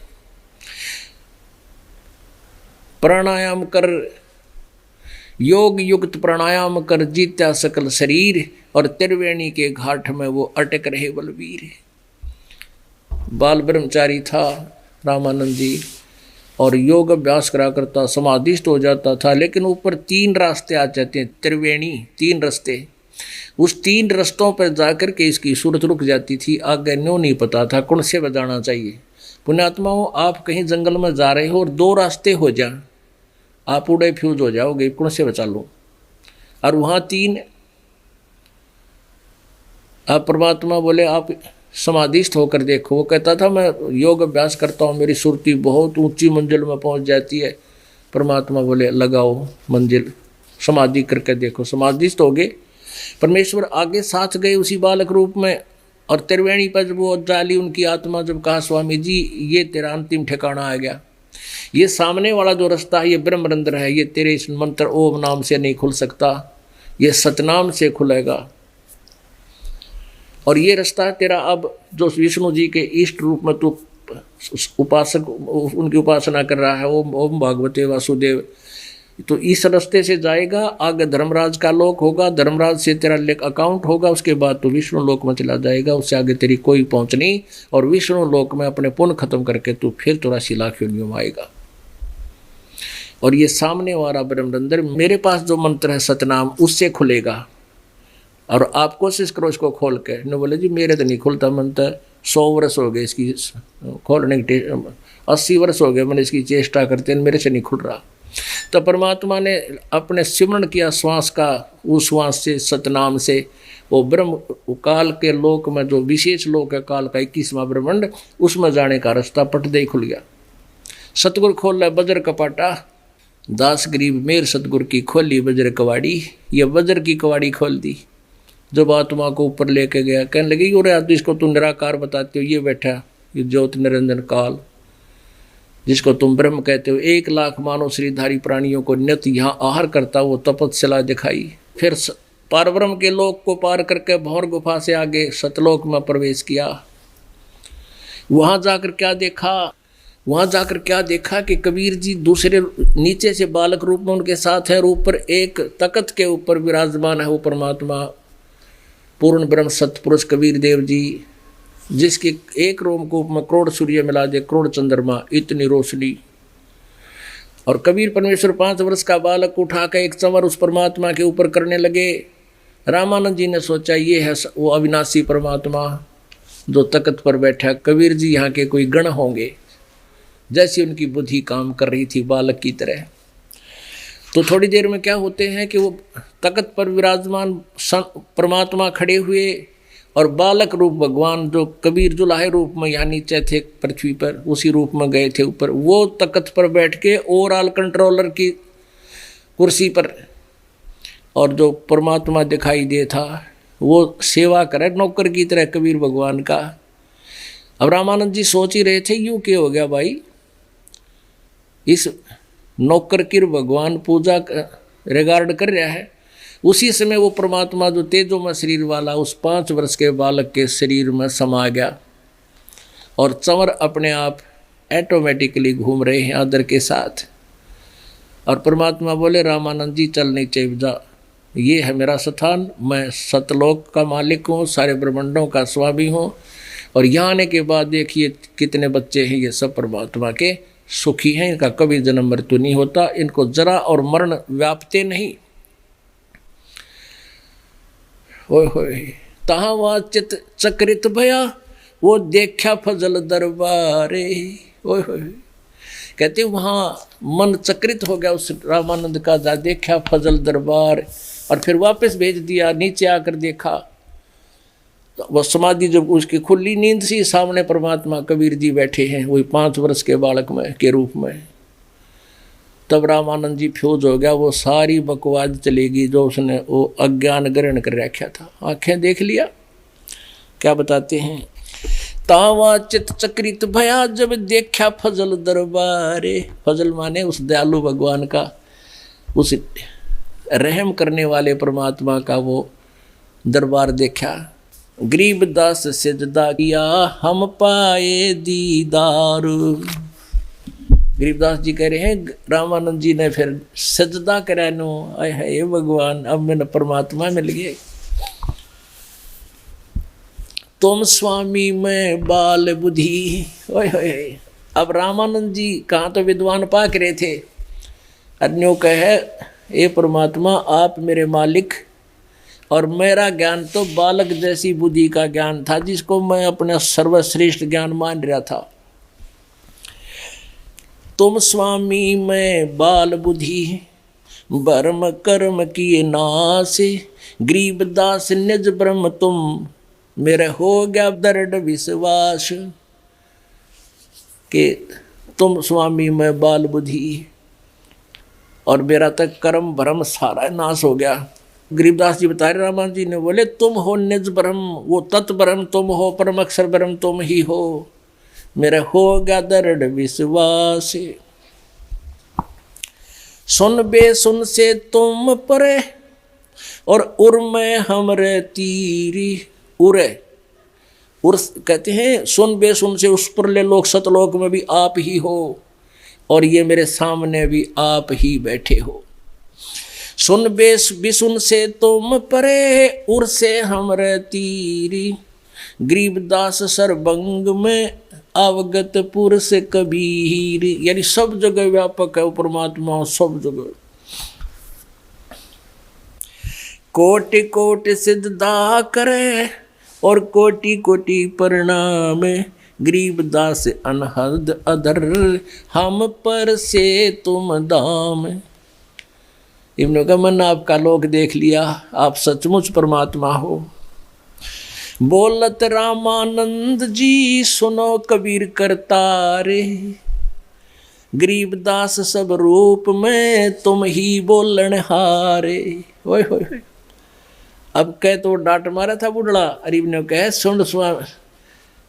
प्राणायाम कर, योग युक्त प्राणायाम कर जीत्या सकल शरीर, और त्रिवेणी के घाट में वो अटक रहे बलवीर। बाल ब्रह्मचारी था रामानंद जी और योग अभ्यास करा करता, समाधिस्थ हो जाता था। लेकिन ऊपर 3 रास्ते आ जाते हैं, त्रिवेणी 3 रास्ते। उस 3 रास्तों पर जाकर के इसकी सूरत रुक जाती थी। आगे न्यों नहीं पता था कौन से बजाना चाहिए। पुण्यात्माओं आप कहीं जंगल में जा रहे हो और 2 रास्ते हो जाए, आप उड़े फ्यूज हो जाओगे, कौन से बचा लो। और वहाँ 3 आप परमात्मा बोले आप समाधिस्थ होकर देखो। वो कहता था मैं योग अभ्यास करता हूँ, मेरी सुरती बहुत ऊंची मंजिल में पहुँच जाती है। परमात्मा बोले लगाओ मंजिल, समाधि करके देखो। समाधिस्थ हो गए, परमेश्वर आगे साथ गए उसी बालक रूप में। और त्रिवेणी पर जब वो डाली उनकी आत्मा, जब कहा स्वामी जी ये तेरा अंतिम ठिकाना आ गया, ये सामने वाला जो रास्ता है ये ब्रह्मरंध्र है, ये तेरे इस मंत्र ओम नाम से नहीं खुल सकता, ये सतनाम से खुलेगा। और ये रास्ता तेरा अब जो विष्णु जी के इष्ट रूप में तू उपासक उनकी उपासना कर रहा है, ओम ओम भागवते वासुदेव, तो इस रास्ते से जाएगा। आगे धर्मराज का लोक होगा, धर्मराज से तेरा लेक अकाउंट होगा, उसके बाद तो विष्णु लोक में चला जाएगा, उससे आगे तेरी कोई पहुंच नहीं। और विष्णु लोक में अपने पुण्य खत्म करके तू फिर 84 लाख योनियों में आएगा। और ये सामने वाला ब्रह्मरंध्र मेरे पास जो मंत्र है सतनाम, उससे खुलेगा। और आप कोशिश करो इसको खोल के। न बोले जी मेरे तो नहीं खुलता मंत्र, 100 वर्ष हो गए इसकी खोलने की, 80 वर्ष हो गए मैंने इसकी चेष्टा करते, मेरे से नहीं खुल रहा। तो परमात्मा ने अपने सिमरण किया श्वास का, उस श्वास से सतनाम से वो ब्रह्म काल के लोक में जो विशेष लोक है काल का 21वां ब्रह्मांड, उसमें जाने का रास्ता पट दे खुल गया। सतगुरु खोल रहा बजर कपाटा, दास गरीब मेर सतगुरु की खोली बजर कवाड़ी। ये बजर की कवाड़ी खोल दी, जब आत्मा को ऊपर लेके गया कहने लगे और यार इसको तुम निराकार बताते हो, ये बैठा ये ज्योत निरंजन काल जिसको तुम ब्रह्म कहते हो, 1 लाख मानव श्रीधारी प्राणियों को नित्य यहाँ आहार करता वो तपस्या दिखाई। फिर पारब्रह्म के लोक को पार करके भौर गुफा से आगे सतलोक में प्रवेश किया। वहाँ जाकर क्या देखा कि कबीर जी दूसरे नीचे से बालक रूप में उनके साथ है, ऊपर एक तख्त के ऊपर विराजमान है वो परमात्मा पूर्ण ब्रह्म सतपुरुष कबीर देव जी, जिसके एक रोमकूप में करोड़ सूर्य मिला दे करोड़ चंद्रमा इतनी रोशनी। और कबीर परमेश्वर 5 वर्ष का बालक उठा कर एक चमर उस परमात्मा के ऊपर करने लगे। रामानंद जी ने सोचा ये है वो अविनाशी परमात्मा जो तख्त पर बैठा। कबीर जी यहाँ के कोई गण होंगे, जैसी उनकी बुद्धि काम कर रही थी बालक की तरह। तो थोड़ी देर में क्या होते हैं कि वो तख्त पर विराजमान परमात्मा खड़े हुए और बालक रूप भगवान जो कबीर जुलाहे रूप में यहाँ नीचे थे पृथ्वी पर, उसी रूप में गए थे ऊपर। वो तख्त पर बैठ के ओवरऑल कंट्रोलर की कुर्सी पर, और जो परमात्मा दिखाई दे था वो सेवा करे नौकर की तरह कबीर भगवान का। अब रामानंद जी सोच ही रहे थे यूँ क्या हो गया भाई, इस नौकर की भगवान पूजा रिगार्ड कर रहा है। उसी समय वो परमात्मा जो तेजोमय शरीर वाला उस 5 वर्ष के बालक के शरीर में समा गया और चंवर अपने आप ऑटोमेटिकली घूम रहे हैं आदर के साथ। और परमात्मा बोले रामानंद जी चल नीचे जा, ये है मेरा स्थान, मैं सतलोक का मालिक हूँ, सारे ब्रह्मांडों का स्वामी हूँ। और यहाँ आने के बाद देखिए कितने बच्चे हैं, ये सब परमात्मा के सुखी हैं, इनका कभी जन्म मृत्यु नहीं होता, इनको जरा और मरण व्यापते नहीं। ओए होए तहाँ वहाँ चित चक्रित भया वो देखा फजल दरबारे। ओए होए कहते वहाँ मन चक्रित हो गया उस रामानंद का, जा देखा फजल दरबार। और फिर वापस भेज दिया, नीचे आकर देखा तो वह समाधि जब उसकी खुली नींद सी, सामने परमात्मा कबीर जी बैठे हैं वही 5 वर्ष के बालक में के रूप में। तब रामानंद जी फ्यूज हो गया, वो सारी बकवाद चलेगी जो उसने वो अज्ञान ग्रहण कर रखा था। आंखें देख लिया, क्या बताते हैं, तावा चित चक्रित भया जब देखा फजल दरबारे। फजल माने उस दयालु भगवान का, उस रहम करने वाले परमात्मा का वो दरबार देखा। गरीब दास सिजदा किया हम पाए दीदार। गरीबदास जी कह रहे हैं रामानंद जी ने फिर सजदा करा नो, आए है भगवान अब मैंने परमात्मा मिल गए। तुम स्वामी में बाल बुद्धि। ओए होए अब रामानंद जी कहाँ तो विद्वान पाक रहे थे, अन्यों कहे ये परमात्मा आप मेरे मालिक, और मेरा ज्ञान तो बालक जैसी बुद्धि का ज्ञान था जिसको मैं अपना सर्वश्रेष्ठ ज्ञान मान रहा था। तुम स्वामी में बाल बुद्धि ब्रह्म कर्म किए नाश, गरीब दास निज ब्रह्म तुम मेरे हो गया दृढ़ विश्वास। कि तुम स्वामी में बाल बुद्धि और मेरा तक कर्म भ्रम सारा नाश हो गया। गरीबदास जी बता रहे रामानंद जी ने बोले तुम हो निज ब्रह्म, वो तत् ब्रह्म तुम हो, परम अक्षर ब्रह्म तुम ही हो, मेरा हो गया दृढ़ विश्वास। सुन बे सुन से तुम परे और उर में हमरे तीरी। उरे उर कहते हैं सुन बे सुन से उस परले लोक सतलोक में भी आप ही हो और ये मेरे सामने भी आप ही बैठे हो। सुन बेस बिसुन से तुम परे उर से हमरे तीरी, गरीबदास सरबंग में अवगत पुर से कबीर। यानी सब जगह व्यापक है वो परमात्मा, सब जगह। कोटि कोटि सिजदा करे और कोटि कोटि प्रणाम, गरीबदास अनहद अधर, हम पर से तुम दाम। इन्होंने कहा मैंने आपका लोक देख लिया, आप सचमुच परमात्मा हो। बोलत रामानंद जी सुनो कबीर करतारे, गरीबदास सब रूप में तुम ही बोलन हारे। ओए होए, अब कह तो डांट मारा था बुढ़ड़ा, अरीब ने कहे सुन स्वामी,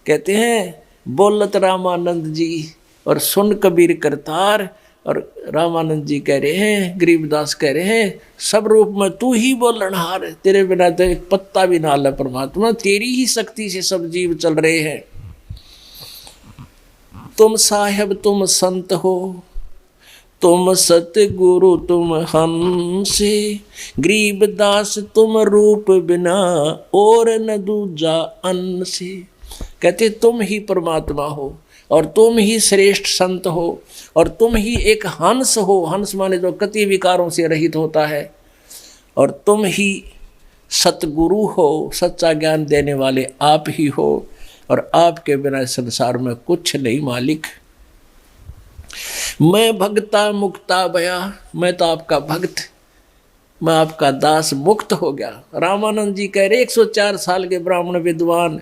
कहते हैं बोलत रामानंद जी और सुन कबीर करतार, और रामानंद जी कह रहे हैं, गरीबदास कह रहे हैं सब रूप में तू ही बोलनहार, तेरे बिना तो एक पत्ता भी ना ले परमात्मा, तेरी ही शक्ति से सब जीव चल रहे हैं। तुम साहेब तुम संत हो, तुम सतगुरु तुम हमसे, गरीबदास तुम रूप बिना और न दूजा अन्न से। कहते तुम ही परमात्मा हो और तुम ही श्रेष्ठ संत हो और तुम ही एक हंस हो, हंस माने जो कति विकारों से रहित होता है, और तुम ही सतगुरु हो, सच्चा ज्ञान देने वाले आप ही हो, और आपके बिना संसार में कुछ नहीं मालिक। मैं भगता मुक्ता भया, मैं तो आपका भक्त, मैं आपका दास मुक्त हो गया। रामानंद जी कह रहे 104 साल के ब्राह्मण विद्वान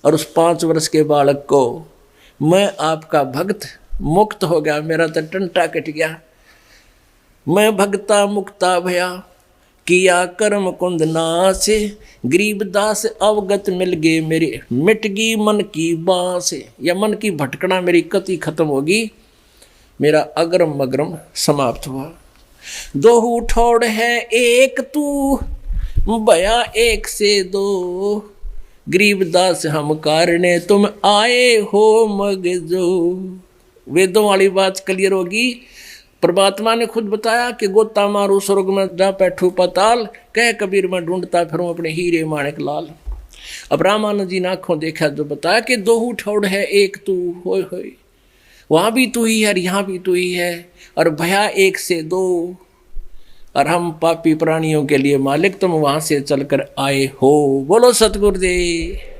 और उस 5 वर्ष के बालक को, मैं आपका भक्त मुक्त हो गया, मेरा तो टंटा कट गया। मैं भगता मुक्ता भया, किया कर्म कुंद नासे, गरीबदास अवगत मिल गए मेरे, मिट गई मन की बांस। या मन की भटकना मेरी कति खत्म होगी, मेरा अग्रम मग्रम समाप्त हुआ। दो ठोड़ है एक तू, भया एक से दो, गरीबदास हम कारणे तुम आए हो मगजो। वेदों वाली बात क्लियर होगी। परमात्मा ने खुद बताया कि गोता मारू स्वर्ग में जा बैठू पाताल, कह कबीर में ढूंढता फिरूं अपने हीरे माणिक लाल। अब रामानंद जी ने आंखों देखा जो बताया कि दो ठोड़ है एक तू, होय होय, वहाँ भी तू ही है और यहाँ भी तू ही है, और भया एक से दो, और हम पापी प्राणियों के लिए मालिक तुम वहाँ से चलकर आए हो। बोलो सतगुरुदेव।